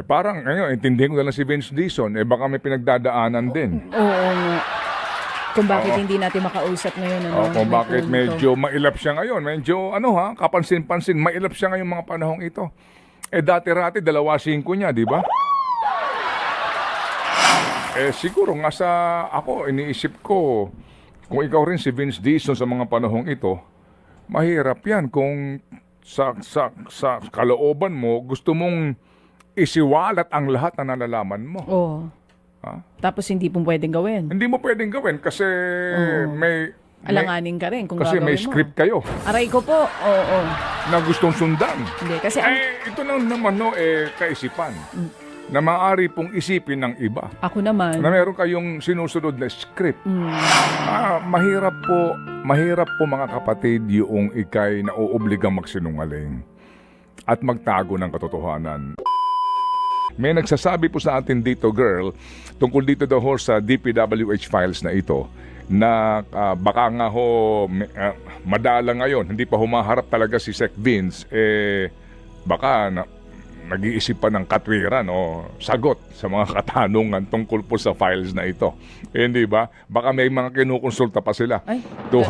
Parang, ngayon, intindihin ko na lang si Vince Dizon, baka may pinagdadaanan din. Oo nga. Kung bakit hindi natin makausap ngayon. Kung may bakit punto. medyo mailap siya ngayon. Medyo, kapansin-pansin, mailap siya ngayong mga panahong ito. Dati-rati, 2.5 niya, di ba? Siguro nga ako, iniisip ko, kung ikaw rin si Vince Dizon sa mga panahong ito, mahirap yan kung sa kalooban mo, gusto mong isiwalat ang lahat na nalalaman mo. Oo. Tapos hindi po pwedeng gawin. Hindi mo pwedeng gawin kasi may... Alanganin ka rin kung kasi gagawin may script kayo Aray ko po. Oo. na gustong sundan. Hindi, kasi Ito lang naman kaisipan na maaari pong isipin ng iba. ako naman. Na meron kayong sinusunod na script. Mahirap po mga kapatid yung ikay na uubligang magsinungaling at magtago ng katotohanan. May nagsasabi po sa atin dito, girl, tungkol dito daw sa DPWH files na ito, na baka nga madala ngayon, hindi pa humaharap talaga si Sec Vince, baka nag-iisip pa ng katwiran o sagot sa mga katanungan tungkol po sa files na ito. Hindi ba? Baka may mga kinukonsulta pa sila. To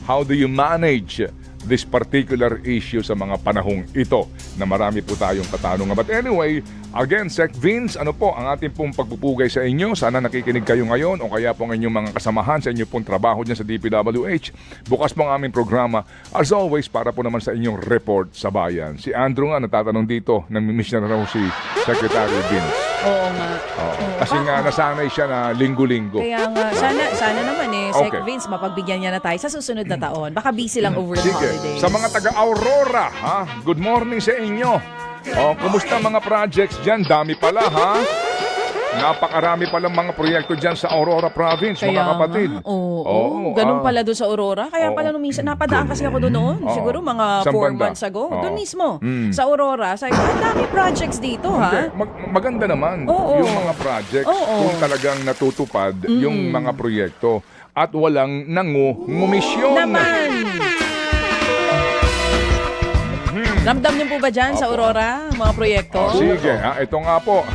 how do you manage this particular issue sa mga panahong ito na marami po tayong katanungan. But anyway, again, Sec Vince, ano po ang ating pong pagpupugay sa inyo? Sana nakikinig kayo ngayon o kaya po ang inyong mga kasamahan sa inyong pong trabaho dyan sa DPWH. Bukas po ang aming programa, as always, para po naman sa inyong report sa bayan. Si Andrew nga natatanong dito, namimiss na raw si Secretary Vince. Oo nga. Kasi nga nasanay siya na linggo-linggo. Kaya nga, sana naman Sec Okay. Vince, mapagbigyan niya na tayo sa susunod na taon. Baka busy lang over the Sige, holidays. sa mga taga-Aurora, good morning sa inyo. Kumusta mga projects dyan? Dami pala, ha? Napakarami palang mga proyekto dyan sa Aurora Province, mga kapatid. Oo. Ganun pala doon sa Aurora. Kaya pala nung minsan, napadaan kasi ako doon noon. Siguro mga Saan 4 banda? months ago. Oo. Doon mismo. Sa Aurora. Sabi ko, ang dami projects dito, ha? Maganda naman yung mga projects kung talagang natutupad yung mga proyekto at walang nangungumisyon. Naman! Ramdam niyo po ba dyan sa Aurora, mga proyekto? Sige, ito nga po.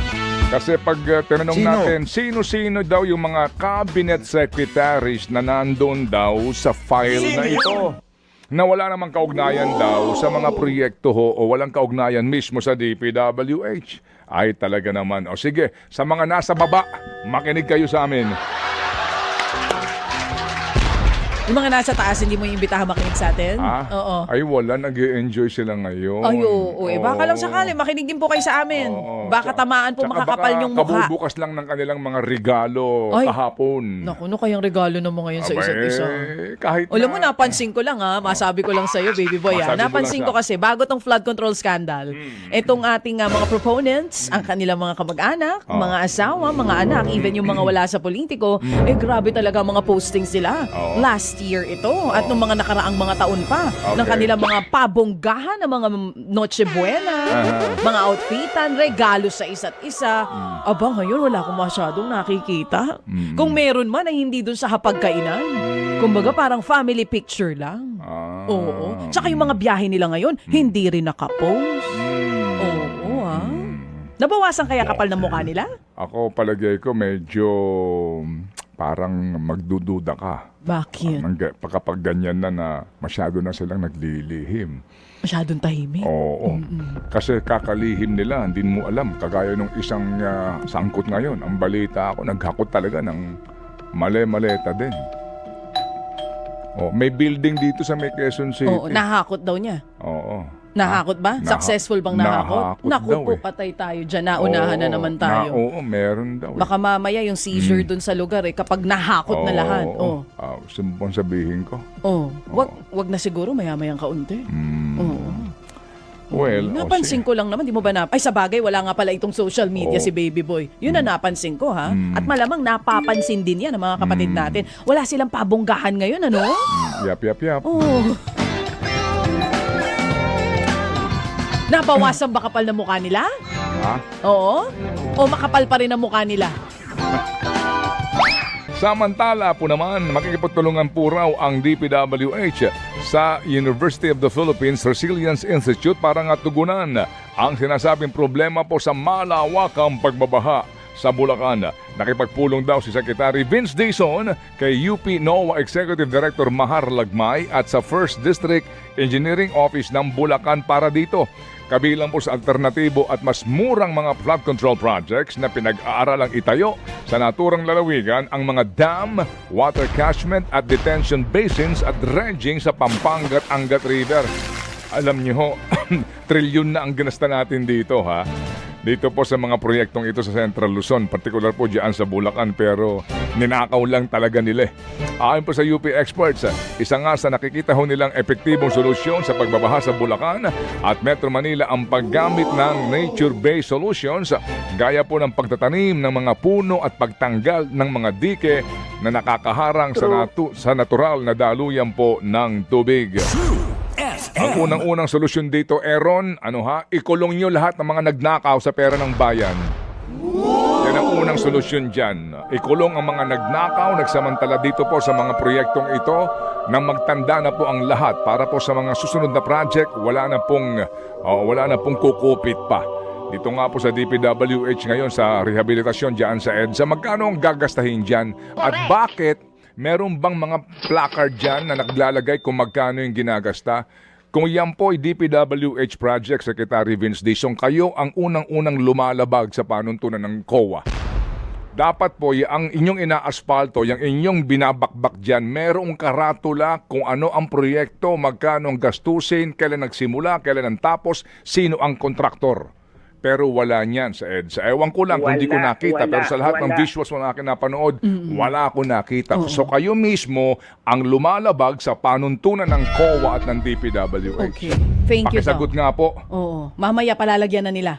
Kasi pag tinanong natin, sino-sino daw yung mga cabinet secretaries na nandun daw sa file na ito? Na wala namang kaugnayan daw sa mga proyekto o walang kaugnayan mismo sa DPWH. Ay talaga naman. Sige, sa mga nasa baba, makinig kayo sa amin. Yung mga nasa taas, hindi mo iimbitahan makinig sa atin? Oo. Ay wala, nag-i-enjoy sila ngayon. Ay, oo. Baka lang sakali, makinig din po kayo sa amin. Baka tamaan po makakapal yung mukha. Kabubukas lang ng kanilang mga regalo kahapon. Naku, kayong regalo ng mga yun sa isa't isa. Kahit Alam mo, napansin ko lang masabi ko lang sa'yo, baby boy. Napansin ko kasi, bago tong flood control scandal, itong ating mga proponents, ang kanilang mga kamag-anak, mga asawa, mga anak, even yung mga wala sa politiko, grabe talaga mga postings nila. Last year ito, at nung mga nakaraang mga taon pa, ng kanilang mga pabonggahan, ng mga Noche Buena, mga outfitan, regalo sa isa't isa. Aba, ngayon wala akong masyadong nakikita. Kung meron man ay hindi dun sa hapagkainan. Kumbaga parang family picture lang. Oo. Tsaka yung mga biyahe nila ngayon, hindi rin nakapost. Oo, Nabawasan kaya kapal ng mukha nila? Ako palagay ko medyo parang magdududa ka. Bakit? Kapag ganyan na masyado na silang naglilihim. Masyadong tahimik. Oo. Kasi kakalihim nila, hindi mo alam. Kagaya nung isang sangkot ngayon, ang balita ako, naghakot talaga ng male-maleta din. May building dito sa May Quezon City. Oo, nahakot daw niya. Oo. Nahakot ba? Successful bang nahakot? Naku daw po, patay tayo dyan. Naunahan na naman tayo. Oo, meron daw. Baka mamaya yung seizure dun sa lugar kapag nahakot na lahat. Gusto mo bang sabihin ko? Wag na siguro, maya-mayang kaunti. Well, napansin ko lang naman, di mo ba ay sa bagay, wala nga pala itong social media si Baby Boy. Yun na napansin ko, ha? At malamang napapansin din yan ng mga kapatid natin. Wala silang pabonggahan ngayon, ano? Yap. Nabawasan ba kapal na mukha nila? Oo? O makapal pa rin ang mukha nila? Samantala po naman, makikipagtulungan po raw ang DPWH sa University of the Philippines Resilience Institute para nga tugunan ang sinasabing problema po sa malawakang pagbabaha sa Bulacan. Nakipagpulong daw si Secretary Vince Dizon kay UP NOAA Executive Director Mahar Lagmay at sa 1st District Engineering Office ng Bulacan para dito. Kabilang po sa alternatibo at mas murang mga flood control projects na pinag-aaralang itayo sa naturang lalawigan ang mga dam, water catchment at detention basins at dredging sa Pampanga at Angat River. Alam niyo ho, trilyon na ang ginasta natin dito ha. Dito po sa mga proyektong ito sa Central Luzon, particular po diyan sa Bulacan, pero ninakaw lang talaga nila. Ayon po sa UP experts, isa nga sa nakikita ho nilang epektibong solusyon sa pagbabaha sa Bulacan at Metro Manila ang paggamit ng nature-based solutions gaya po ng pagtatanim ng mga puno at pagtanggal ng mga dike na nakakaharang sa natural na daluyan po ng tubig. Ang unang-unang solusyon dito, Aaron, ikulong nyo lahat ng mga nagnakaw sa pera ng bayan. Yan ang unang solusyon dyan. Ikulong ang mga nagnakaw, nagsamantala dito po sa mga proyektong ito nang magtanda na po ang lahat para po sa mga susunod na project, wala na pong kukupit pa. Dito nga po sa DPWH ngayon sa rehabilitasyon dyan sa EDSA, magkano ang gagastahin dyan? At bakit meron bang mga placard dyan na naglalagay kung magkano yung ginagasta? Kung yan po ay DPWH project, Secretary Vince Dizon, kayo ang unang-unang lumalabag sa panuntunan ng COA. Dapat po, ang inyong ina-aspalto, yung inyong binabakbak dyan, merong karatula kung ano ang proyekto, magkano ang gastusin, kailan nagsimula, kailan ang tapos, sino ang kontraktor. Pero wala niyan sa EDSA. Ewan ko lang kung di ko nakita. Pero sa lahat ng visuals mo na akin napanood, wala ko nakita. So kayo mismo ang lumalabag sa panuntunan ng COA at ng DPWH. Okay. Thank you, Pakisagot nga po. Oo. Mamaya palalagyan na nila.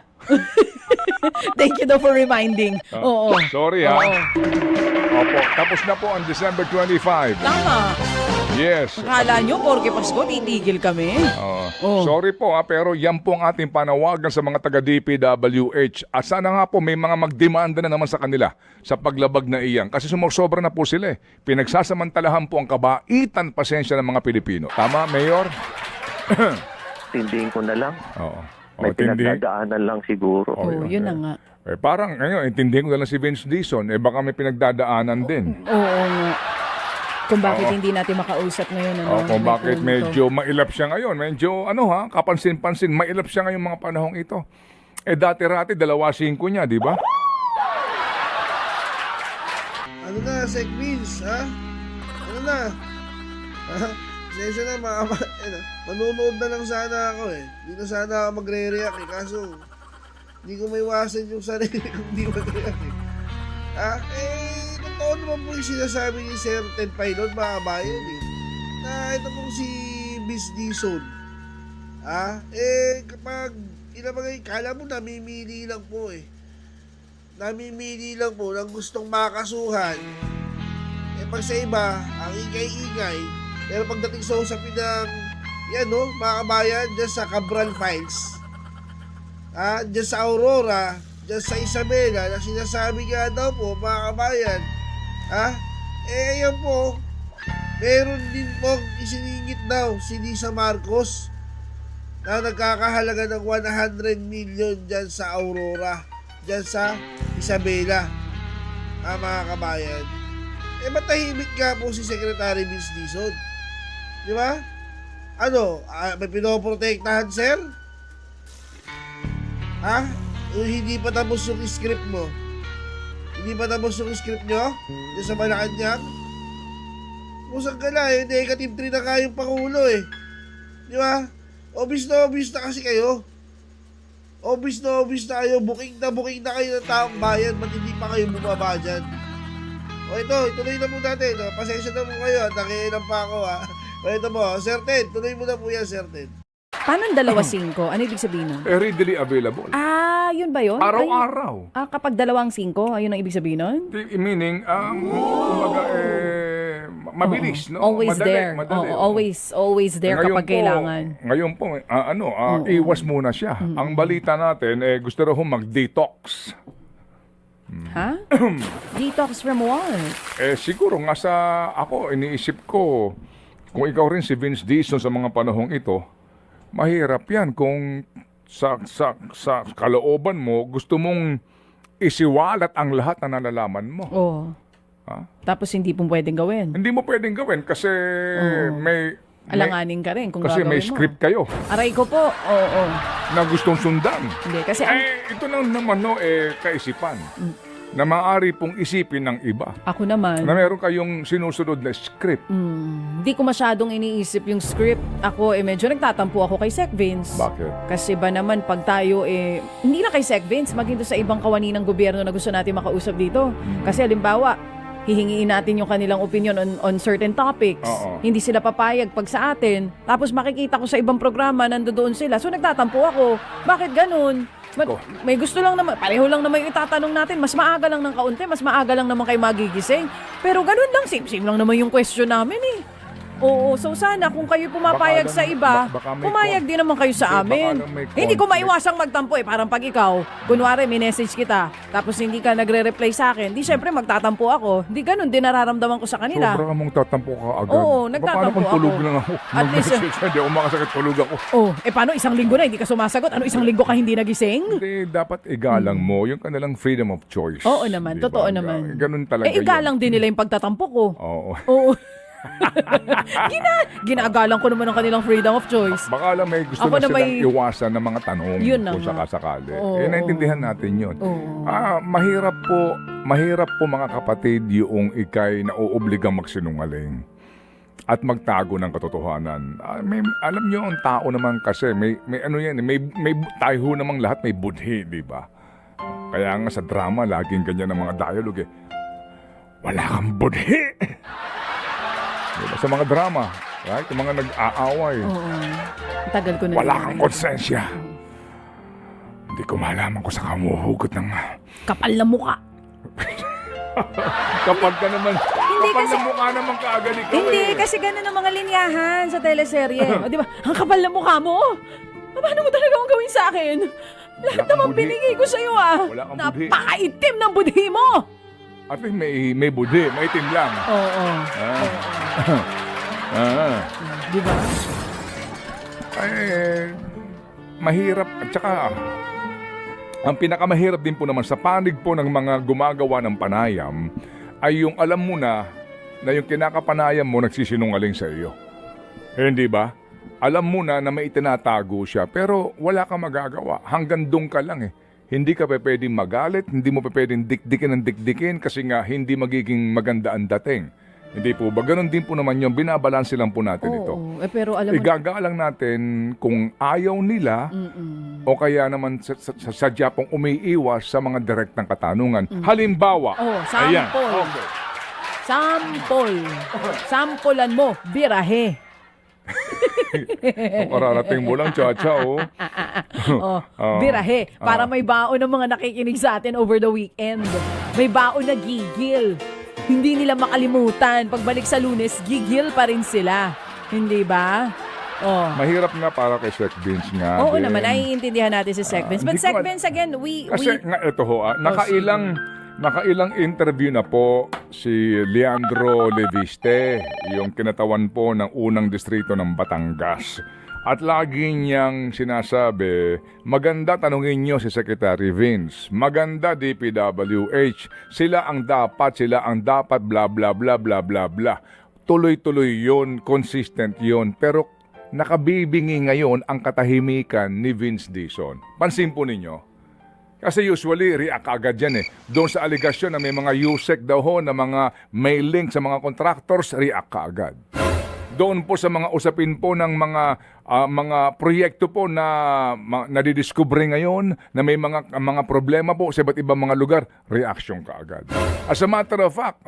Thank you daw for reminding. Oo. Sorry ha. Oo. Opo. Tapos na po ang December 25. Tama. Yes. Akala nyo, porke Pasko, titigil kami. Oh. Sorry po pero yan po ang ating panawagan sa mga taga-DPWH. At sana nga po may mga magdemanda na naman sa kanila sa paglabag na iyan. Kasi sumusobra na po sila eh. Pinagsasamantalahan po ang kabaitan pasensya ng mga Pilipino. Tama, Mayor? Tindihin ko na lang. Oo. May pinagdadaanan lang siguro. Yun na nga. Parang ngayon, intindihin ko na lang si Vince Dizon. Baka may pinagdadaanan din. Oo nga. Kung bakit hindi natin makausap ngayon. Kung bakit medyo mailap siya ngayon. Medyo, kapansin-pansin, mailap siya ngayon mga panahong ito. Dati-rati, 2.5 niya, di ba? Ano na, Sec Vince, ha? Ano na? Sensya na, manunood na lang sana ako eh. Hindi na sana ako magre-react eh. Kaso, hindi ko maiwasan yung sarili kung hindi mag-react eh. Totoo naman po yung sinasabi ni Sir Ted Pailon, mga kabayan eh. Na ito pong si Miss Dizon. Kapag ilabagay, kala mo namimili lang po eh. Namimili lang po ng gustong makasuhan. Pag sa iba, ang ingay-ingay, pero pagdating sa usapin ng, mga kabayan, dyan sa Cabral Files, dyan sa Aurora, dyan sa Isabela, na sinasabi nga daw po, mga kabayan, ayan po, meron din po isiningit daw si Lisa Marcos na nagkakahalaga ng 100 million dyan sa Aurora, dyan sa Isabela, mga kabayan. Matahimik nga po si Secretary Vince Dizon. Di ba? May pinoprotektahan, sir? Hindi pa tapos yung script mo? Hindi pa tapos yung script nyo? Diyan sa Malacanang? Musang ka na negative 3 na kayong Pangulo eh. Di ba? Obvious na kasi kayo. Obvious na kayo. Booking na kayo ng taong bayan. Ba't hindi pa kayo bumaba dyan? Ituloy na po natin. Pasensya na po kayo. Nakiilang pa ako ha. Ito po, Sir Ted. Tuloy mo na po yan, Sir Ted. Paano 2.5? Ano ibig sabihin nun? Readily available. Yun ba yun? Araw-araw. Kapag 2.5, ayun ang ibig sabihin nun? Meaning, kumbaga, mabilis, no? Always madali, there. Madali, always there Ngayon kapag kailangan. Ngayon po, iwas muna siya. Ang balita natin, gusto raw mag-detox. Ha? Detox from what? Siguro nga iniisip ko, kung ikaw rin si Vince Dizon sa mga panahong ito, mahirap yan kung sa kalooban mo, gusto mong isiwalat ang lahat na nalalaman mo. Oo. Ha? Tapos hindi po pwedeng gawin. Hindi mo pwedeng gawin kasi may Alanganin ka rin kung kasi gagawin may mo. script kayo Aray ko po. Oo. na gustong sundan. Hindi, kasi Ito lang naman kaisipan na maaari pong isipin ng iba ako naman, na meron kayong sinusunod na script. hindi ko masyadong iniisip yung script. Ako, medyo nagtatampo ako kay Sec Vince. Bakit? Kasi ba naman, pag tayo, hindi na kay Sec Vince, maging doon sa ibang kawani ng gobyerno na gusto natin makausap dito. Kasi halimbawa, hihingiin natin yung kanilang opinion on certain topics. Oo. Hindi sila papayag pag sa atin. Tapos makikita ko sa ibang programa, nandoon sila. So nagtatampo ako. Bakit ganun? May gusto lang naman, pareho lang naman yung itatanong natin. Mas maaga lang ng kaunti, mas maaga lang naman kayo magigising. Pero ganun lang, same lang naman yung question namin eh. Oo, so sana kung kayo pumapayag Baka sa iba, baka may pumayag din naman kayo sa Hindi, amin. baka may Hindi ko conflict. maiwasang magtampo eh. Parang pag ikaw, kunwari may message kita, tapos hindi ka nagre-reply sa akin, di syempre magtatampo ako. Di ganun din nararamdaman ko sa kanila. Sobra mong tatampo ka agad. Oo, nagtatampo Paano kung tulog ako. lang ako? At least, Hindi ako makasakit, tulog ako. Oh, paano isang linggo na hindi ka sumasagot? Ano isang linggo ka hindi nagising? Hindi, dapat igalang mo yung kanilang freedom of choice. Oo naman, Di ba? totoo naman. Ganun talaga Igalang din nila yung pagtatampo ko. Oo. Oo. Ginagalang ko naman ang kanilang freedom of choice. Baka lang may gusto Ako na na silang may- iwasan ng mga tanong Yun na kung nga. sakasakali. Oo, Naintindihan natin yun. Oo. Mahirap po mga kapatid yung ikay na uubligang magsinungaling at magtago ng katotohanan. Alam nyo, ang tao naman kasi, may ano yan, may tayo namang lahat may budhi, di ba? Kaya nga sa drama, laging ganyan ang mga dialogue eh. Wala kang budhi! Diba? Sa mga drama, right? Yung mga nag-aaway. Oo. Ang tagal ko na. Wala din. kang konsensya. Hindi ko malaman kung saan ka umuhugot ng... Kapal na mukha. Kapag ka naman... kapag kasi- na mukha naman kaagad ikaw Hindi, eh. kasi ganun ang mga linyahan sa teleserye. O, di ba? Ang kapal na mukha mo. Paano mo talaga ang gawin sa akin? Lahat kang naman budhi. binigay ko sa'yo ah. Wala kang budhi. Napakaitim ng budhi mo. At least may budhi, may itim lang. Oo. Di ba? Mahirap. At saka, ang pinakamahirap din po naman sa panig po ng mga gumagawa ng panayam ay yung alam mo na yung kinakapanayam mo nagsisinungaling sa iyo. Hindi ba? Alam mo na may itinatago siya pero wala kang magagawa. Hanggang doon ka lang eh. Hindi ka pa pwedeng magalit, hindi mo pa pwedeng dikdikin ng dikdikin kasi nga hindi magiging maganda ang dating. Hindi po ba? Ganon din po naman yung binabalanse lang po natin ito. Oo. Pero alam mo, Igagalang natin kung ayaw nila o kaya naman sadya pong umiiwas sa mga direktang katanungan. Halimbawa, sample. ayan, okay. Sampulan mo, birahe. Kung kararating mo lang, Chacha, oh. Birahe. Para may baon ng mga nakikinig sa atin over the weekend. May baon na gigil. Hindi nila makalimutan. Pagbalik sa Lunes, gigil pa rin sila. Hindi ba? Oh. Mahirap nga para kay Sec Vince nga. Oo din. naman, naiintindihan natin si Sec Vince. But hindi ko Sec Vince, again, Kasi nga ito ho, nakailang interview na po si Leandro Leviste, yung kinatawan po ng unang distrito ng Batangas. At lagi niyang sinasabi, maganda tanungin niyo si Secretary Vince, maganda DPWH, sila ang dapat, bla bla bla bla bla bla. Tuloy-tuloy yun, consistent yun, pero nakabibingi ngayon ang katahimikan ni Vince Dizon. Pansin po ninyo. Kasi usually, react agad yan eh. Doon sa aligasyon na may mga USEC daw ho, na mga may link sa mga contractors, react ka agad. Doon po sa mga usapin po ng mga proyekto po na nadidiscover ngayon na may mga problema po sa iba't ibang mga lugar, reaction ka agad. As a matter of fact,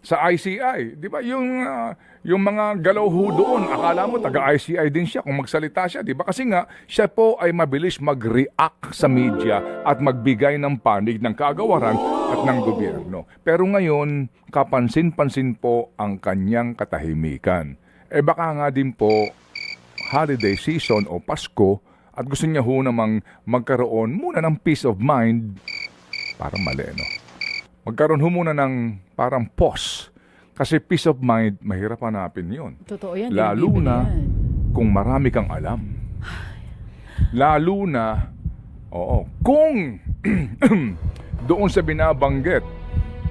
sa ICI, di ba, yung mga galaw ho doon, akala mo taga-ICI din siya kung magsalita siya, di ba? Kasi nga, siya po ay mabilis mag-react sa media at magbigay ng panig ng kagawaran at ng gobyerno. Pero ngayon, kapansin-pansin po ang kanyang katahimikan. Baka nga din po holiday season o Pasko at gusto niya ho namang magkaroon muna ng peace of mind. Parang mali, no? Magkaroon ho muna ng parang pause Kasi peace of mind, mahirap hanapin yun. Totoo yan. Lalo bibili na yan. kung marami kang alam. Lalo na, kung doon sa binabanggit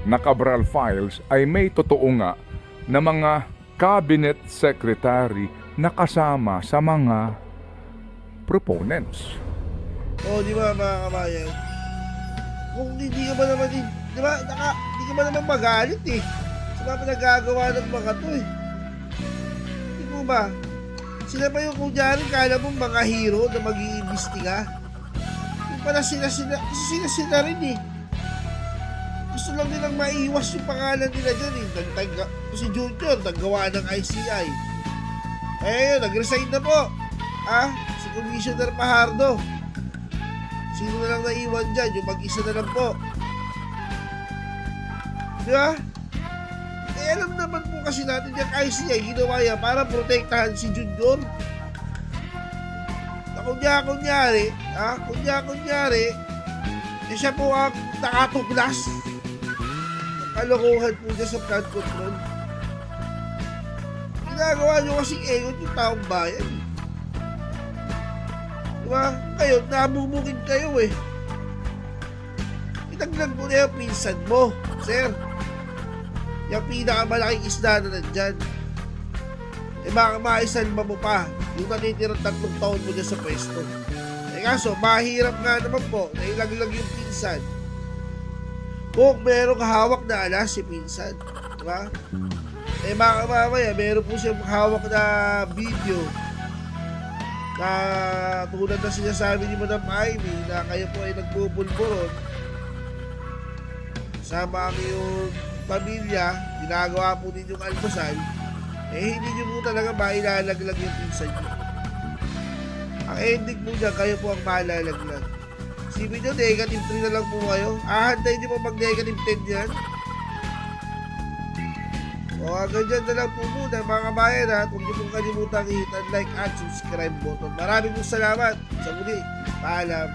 na Cabral Files ay may totoo nga na mga cabinet secretary na kasama sa mga proponents. Di ba mga kabayan? Kung hindi ka ba naman, di ba, hindi ka ba naman magalit eh. Sa mga pinagagawa ng mga to eh. Di mo ba? Sila pa yung kunyari, kala mo mga hero na mag-iimbestiga. Yung pala sila rin eh. Gusto lang nilang maiwas yung pangalan nila dyan eh. Si Junior, naggawa ng ICI. Yun, nag-resign na po. Si Commissioner Pajardo. Sino na lang naiwan dyan? Yung mag-isa na lang po. Di ba? Alam naman po kasi natin yung ICI, ginawa yan para protektahan si Junior. Na kunyari, siya po ang nakatuklas. Kalokohan po niya sa flood control. Ginagawa nyo kasing engot yung taong bayan. Diba? Ngayon, nabubukid kayo eh. Itaglag mo na yung pinsan mo, sir. Yung pinakamalaking isda na nandyan. Baka maisalba mo pa yung natitirang 3 taon mo dyan sa pwesto. Kaso, mahirap nga naman po na ilaglag yung pinsan kung merong hawak na alas si pinsan. Diba? Baka mamaya, meron po siyang hawak na video na tulad na sinasabi ni Madam Ivy na kayo po ay nagbubulburon sama ang iyong pamilya, ginagawa po ninyong almusal, hindi nyo po talaga mailalaglag yung pinsan nyo. Ang ending po niya, kayo po ang malalaglag. Isipin nyo, negative 3 na lang po kayo. Ahantayin nyo pa mag negative 10 yan. Hanggang dyan na lang po muna mga kabayan at huwag nyo pong kalimutan i-hit ang like at subscribe button. Maraming salamat sa muli. Paalam.